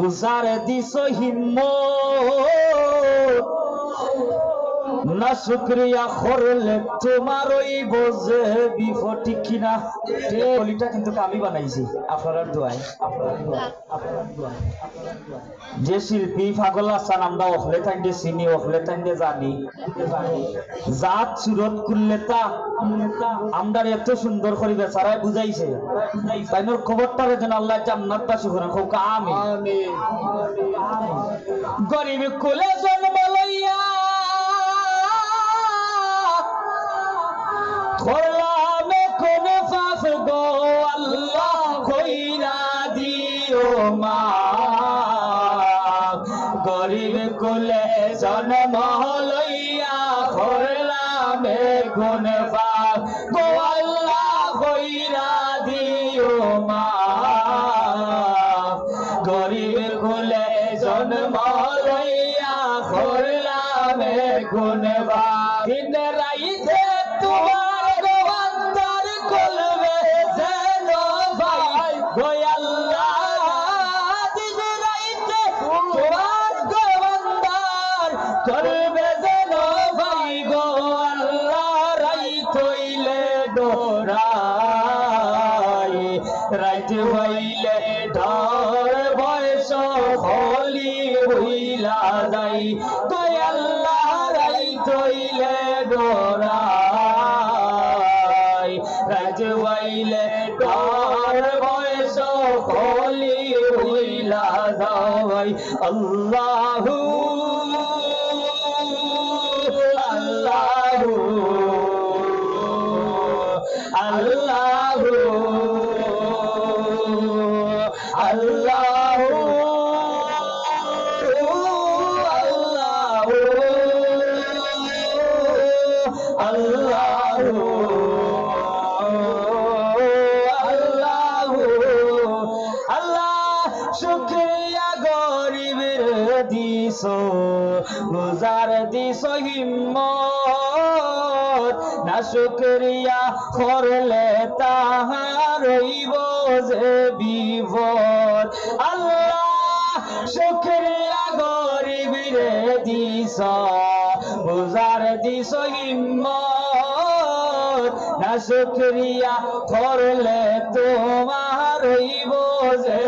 বুঝার দিস হিম্মত না শুকরিয়া করলে তোমার ওই বোঝে বিপদ ঠিক কিনা বলিটা কিন্তু আমি বানাইছি আপনার দোয়ায় যে শিল্পী পাগল আসান আমরা ওখলে থাকতে চিনি ওখলে থাকতে জানি জাত সুরত করলে তা আমরা এত সুন্দর করে বেচারায় বুঝাইছে তাইনোর খবরটার যেন আল্লাহ জান্নাত বাসী করেন খুব আমি গরিব কুলে জন্ম লইয়া করলাম কোন পাপ গো আল্লাহ কইরা দিও মা গরিব কুলে জন্ম লইয়া করলাম কোন পাপ গো আল্লাহ কইরা দিও মা গরিব কুলে জন্ম লইয়া করলাম কোন পাপ দিন রাইতে তোমার গোবন্দার কলবে যেন ভাই গো আল্লাহ দিন রাইতে তোমার গোবন্দার কলবে যেন ভাই গো আল্লাহ রাইত হইলে ডরাই রাইত হইলে ডর বয়স হলি হইলা যাই গো আল্লাহ রাইত হইলে ডরাই রাইত হইলে ডর বয়স হলি হইলা যাই আল্লাহু আল্লাহু আল্লাহু আল্লাহু আল্লাহু আল্লাহু আল্লাহ শুকরিয়া গরিবের দিছো গুজার দিছো হিম্মত না শুকরিয়া করলে তাহার হইব যে বিপদ আল্লাহ শুকরিয়া গরিবের দিছো গুজার দিছো হিম্মত না শুকরিয়া করলে তোমার হইব যে